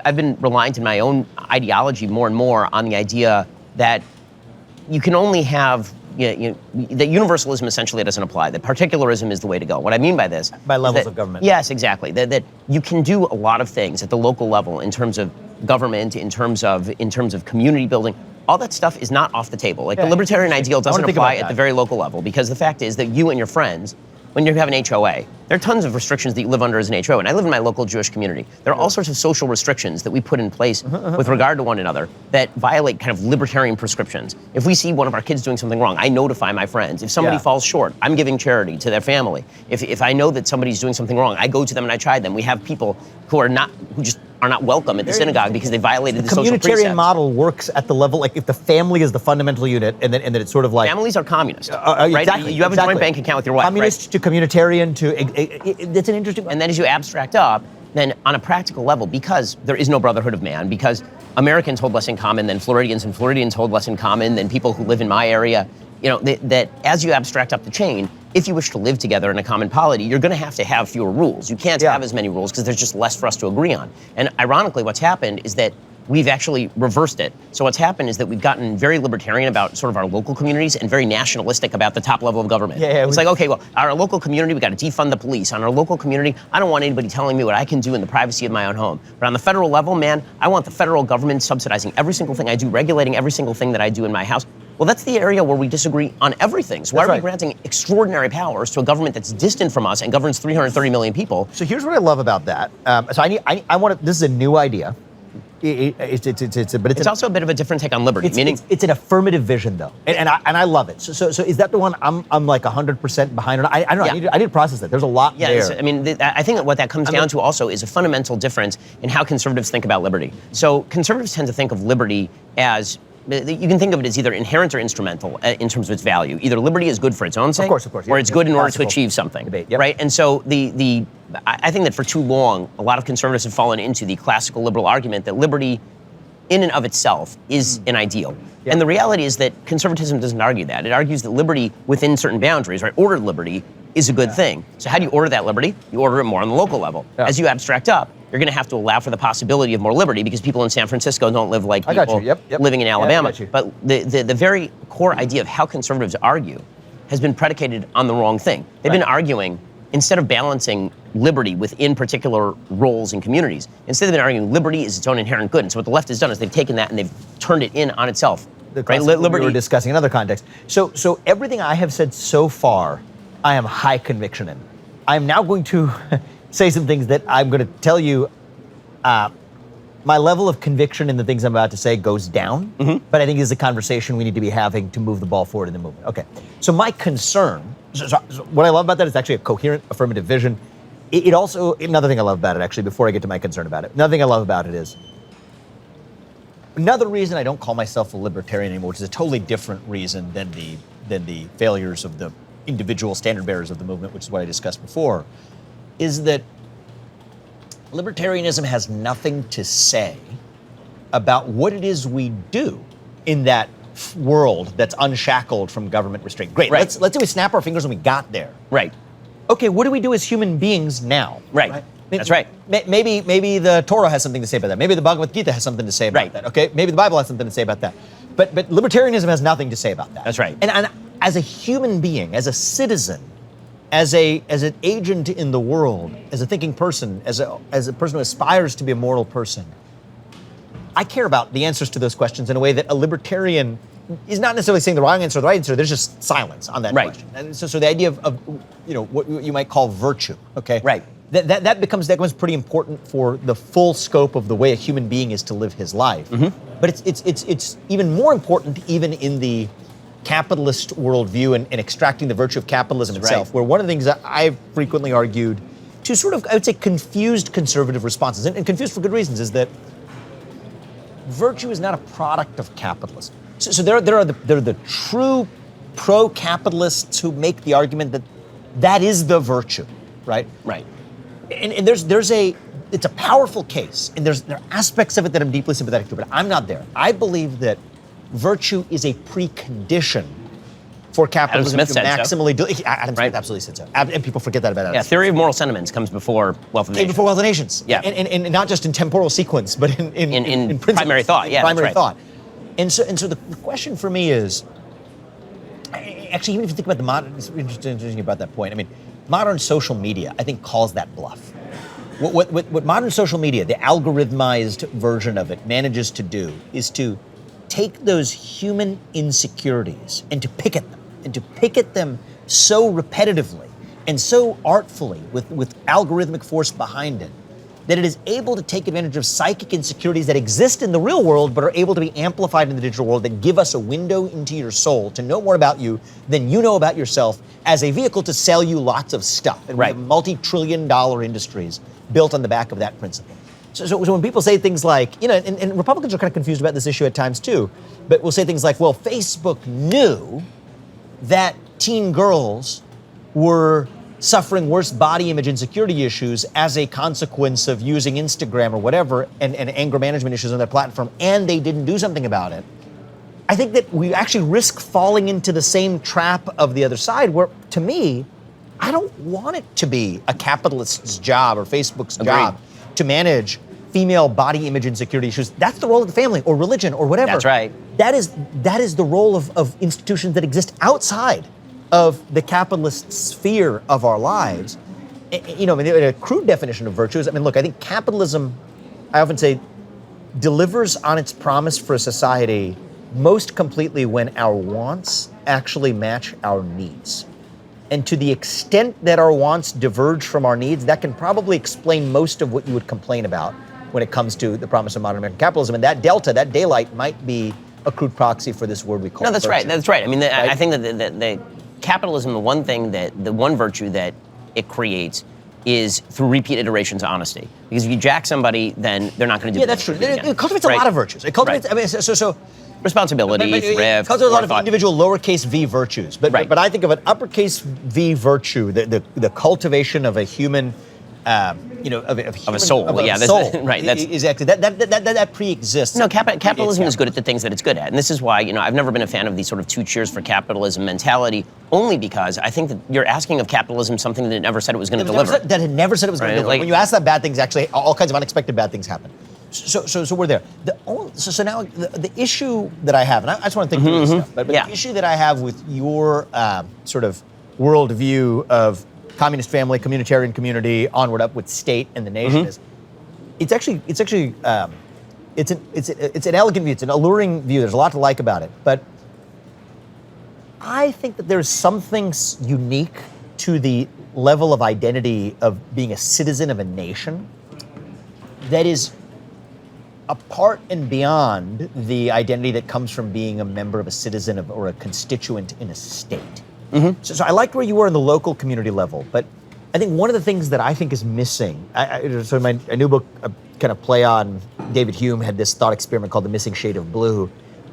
I've been reliant in my own ideology more and more on the idea that you can only have, that universalism essentially doesn't apply, that particularism is the way to go. What I mean by this... By levels of government. Yes, exactly. That you can do a lot of things at the local level in terms of government, in terms of community building. All that stuff is not off the table. Like, the libertarian ideal doesn't apply at the very local level, because the fact is that you and your friends, when you have an HOA, there are tons of restrictions that you live under as an HOA, and I live in my local Jewish community. There are all sorts of social restrictions that we put in place with regard to one another that violate kind of libertarian prescriptions. If we see one of our kids doing something wrong, I notify my friends. If somebody falls short, I'm giving charity to their family. If I know that somebody's doing something wrong, I go to them and I chide them. We have people who just are not welcome at the synagogue because they violated the social precepts. The communitarian model works at the level, like, if the family is the fundamental unit, and then it's sort of like... Families are communist, right? Exactly. You have a joint bank account with your wife, Communist to communitarian to... That's an interesting... And then as you abstract up, then on a practical level, because there is no brotherhood of man, because Americans hold less in common than Floridians, and Floridians hold less in common than people who live in my area, that as you abstract up the chain, if you wish to live together in a common polity, you're going to have fewer rules. You can't have as many rules because there's just less for us to agree on. And ironically, what's happened is that we've actually reversed it. So what's happened is that we've gotten very libertarian about sort of our local communities and very nationalistic about the top level of government. It's like, okay, well, our local community, we got to defund the police. On our local community, I don't want anybody telling me what I can do in the privacy of my own home. But on the federal level, man, I want the federal government subsidizing every single thing I do, regulating every single thing that I do in my house. Well, that's the area where we disagree on everything. So why are we granting extraordinary powers to a government that's distant from us and governs 330 million people? So here's what I love about that. So I want to, this is a new idea. It's also a bit of a different take on liberty. It's an affirmative vision, though, and I love it. So is that the one I'm like 100% behind? I don't know. I need to process that. There's a lot there. I mean, I think that what that comes down to also is a fundamental difference in how conservatives think about liberty. So conservatives tend to think of liberty as, you can think of it as either inherent or instrumental in terms of its value. Either liberty is good for its own sake, of course, or it's good in order to achieve something, right? And so I think that for too long, a lot of conservatives have fallen into the classical liberal argument that liberty in and of itself is an ideal. And the reality is that conservatism doesn't argue that. It argues that liberty within certain boundaries, right, ordered liberty, is a good thing. So how do you order that liberty? You order it more on the local level. As you abstract up, you're going to have to allow for the possibility of more liberty because people in San Francisco don't live like people living in Alabama. But the very core idea of how conservatives argue has been predicated on the wrong thing. They've been arguing, instead of balancing liberty within particular roles and communities, instead they've been arguing liberty is its own inherent good. And so what the left has done is they've taken that and they've turned it in on itself. Right? Liberty we were discussing in other contexts. So everything I have said so far, I am high conviction in. I'm now going to say some things that I'm going to tell you. My level of conviction in the things I'm about to say goes down, but I think it's a conversation we need to be having to move the ball forward in the movement. Okay, so my concern, so what I love about that is actually a coherent affirmative vision. It also, another thing I love about it, actually, before I get to my concern about it, another thing I love about it is, another reason I don't call myself a libertarian anymore, which is a totally different reason than the failures of the individual standard bearers of the movement, which is what I discussed before, is that libertarianism has nothing to say about what it is we do in that world that's unshackled from government restraint. Great, let's say we snap our fingers and we got there. Right. Okay, what do we do as human beings now? Right. That's right. Maybe the Torah has something to say about that. Maybe the Bhagavad Gita has something to say about that. Okay, maybe the Bible has something to say about that. But libertarianism has nothing to say about that. That's right. And as a human being, as a citizen, as an agent in the world, as a thinking person, as a person who aspires to be a moral person, I care about the answers to those questions in a way that a libertarian is not necessarily saying the wrong answer or the right answer. There's just silence on that question. And so the idea of what you might call virtue, okay? Right. That becomes pretty important for the full scope of the way a human being is to live his life. But it's even more important even in the capitalist worldview and extracting the virtue of capitalism itself, where one of the things that I've frequently argued to sort of, I would say, confused conservative responses, and confused for good reasons, is that virtue is not a product of capitalism. So there are the true pro-capitalists who make the argument that is the virtue, right? Right. And it's a powerful case, and there are aspects of it that I'm deeply sympathetic to, but I'm not there. I believe that virtue is a precondition for capitalism Adam to Smith said maximally so. Adam Smith absolutely said so. And people forget that about Adam Yeah, Smith. theory of moral sentiments comes before Wealth of Came Nations. before Wealth of Nations. Yeah. And not just in temporal sequence, but in principles, primary thought. Yeah, primary that's right. thought. And so the question for me is, actually, even if you think about the modern, it's interesting about that point. I mean, modern social media, I think, calls that bluff. What modern social media, the algorithmized version of it, manages to do is to take those human insecurities and to pick at them so repetitively and so artfully with algorithmic force behind it, that it is able to take advantage of psychic insecurities that exist in the real world but are able to be amplified in the digital world, that give us a window into your soul to know more about you than you know about yourself, as a vehicle to sell you lots of stuff. And we have multi-trillion-dollar industries built on the back of that principle. So when people say things like, and Republicans are kind of confused about this issue at times too, but we'll say things like, well, Facebook knew that teen girls were suffering worse body image insecurity issues as a consequence of using Instagram or whatever, and anger management issues on their platform, and they didn't do something about it. I think that we actually risk falling into the same trap of the other side, where, to me, I don't want it to be a capitalist's job or Facebook's job to manage female body image insecurity issues. That's the role of the family or religion or whatever. That's right. That is the role of institutions that exist outside of the capitalist sphere of our lives. A crude definition of virtue is, look, I think capitalism, I often say, delivers on its promise for a society most completely when our wants actually match our needs. And to the extent that our wants diverge from our needs, that can probably explain most of what you would complain about when it comes to the promise of modern American capitalism. And that delta, that daylight, might be a crude proxy for this word we call virtue. That's right. I think that the capitalism, the one virtue that it creates is through repeat iterations of honesty. Because if you jack somebody, then they're not going to do it. Yeah, that's true. It cultivates a lot of virtues. It cultivates, responsibility, it thrift, cultivates a lot of individual lowercase v virtues. But I think of an uppercase v virtue, the cultivation of a human, of a soul. Right. That's exactly that pre-exists. No, capitalism is good at the things that it's good at, and this is why I've never been a fan of these sort of two cheers for capitalism mentality. Only because I think that you're asking of capitalism something that it never said it was going to deliver. That it never said it was going to deliver. When you ask that, bad things actually, all kinds of unexpected bad things happen. So we're there. So now the issue that I have, and I just want to think through this stuff, but the issue that I have with your sort of worldview of communist family, communitarian community, onward up with state and the nation is, it's an elegant view. It's an alluring view. There's a lot to like about it, but I think that there's something unique to the level of identity of being a citizen of a nation that is apart and beyond the identity that comes from being a member of a citizen or a constituent in a state. So I liked where you were in the local community level, but I think one of the things that I think is missing, so in my new book, kind of play on, David Hume had this thought experiment called The Missing Shade of Blue.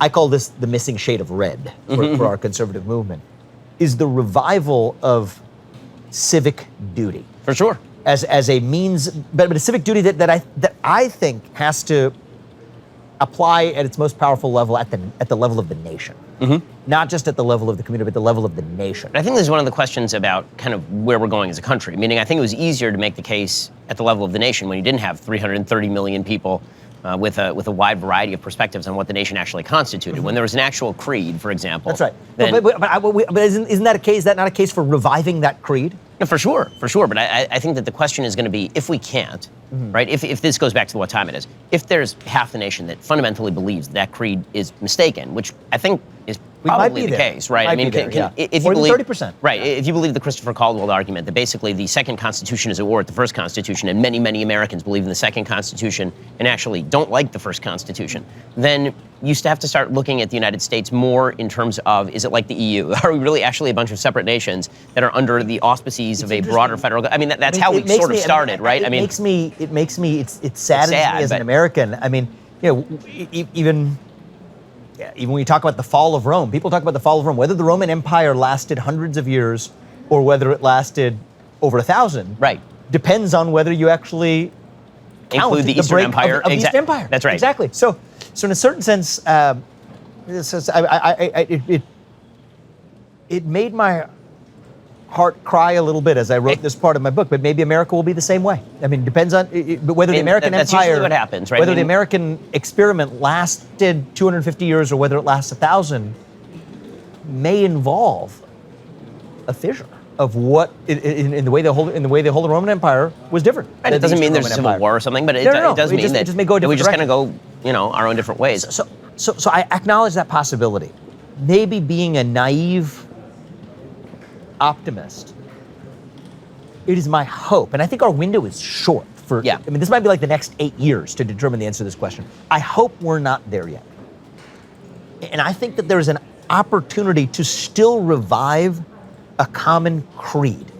I call this the missing shade of red for our conservative movement, is the revival of civic duty. for sure. As a means, but a civic duty that I think has to apply at its most powerful level at the level of the nation, not just at the level of the community, but the level of the nation. I think this is one of the questions about kind of where we're going as a country. Meaning, I think it was easier to make the case at the level of the nation when you didn't have 330 million people with a wide variety of perspectives on what the nation actually constituted. When there was an actual creed, for example. That's right. Then, but isn't that a case? Is that not a case for reviving that creed? No, for sure. But I think that the question is going to be, if we can't, right? If this goes back to what time it is, if there's half the nation that fundamentally believes that creed is mistaken, which I think is probably the case, right? I mean, if you believe 30%, right? If you believe the Christopher Caldwell argument that basically the second Constitution is at war with the first Constitution, and many Americans believe in the second Constitution and actually don't like the first Constitution, then you have to start looking at the United States more in terms of, is it like the EU? Are we really actually a bunch of separate nations that are under the auspices of a broader federal? I mean, that's how we sort of started, right? It saddens me as an American. I mean, even when you talk about the fall of Rome, people talk about the fall of Rome, whether the Roman Empire lasted hundreds of years or whether it lasted over 1,000, right, depends on whether you actually include the Eastern Empire. Of the Eastern Empire. That's right. Exactly. So in a certain sense, it it made my heart cry a little bit as I wrote this part of my book, but maybe America will be the same way. I mean, it depends on whether the American that's empire, usually what happens, right? whether the American experiment lasted 250 years or whether it lasts 1,000, may involve a fissure of what in the way they hold the Roman Empire was different. And it doesn't mean there's a civil war or something, but it does mean that it just may go we just different kind of go, our own different ways. So I acknowledge that possibility. Maybe being a naive optimist, it is my hope, and I think our window is short for, I mean, this might be like the next 8 years to determine the answer to this question. I hope we're not there yet. And I think that there's an opportunity to still revive a common creed.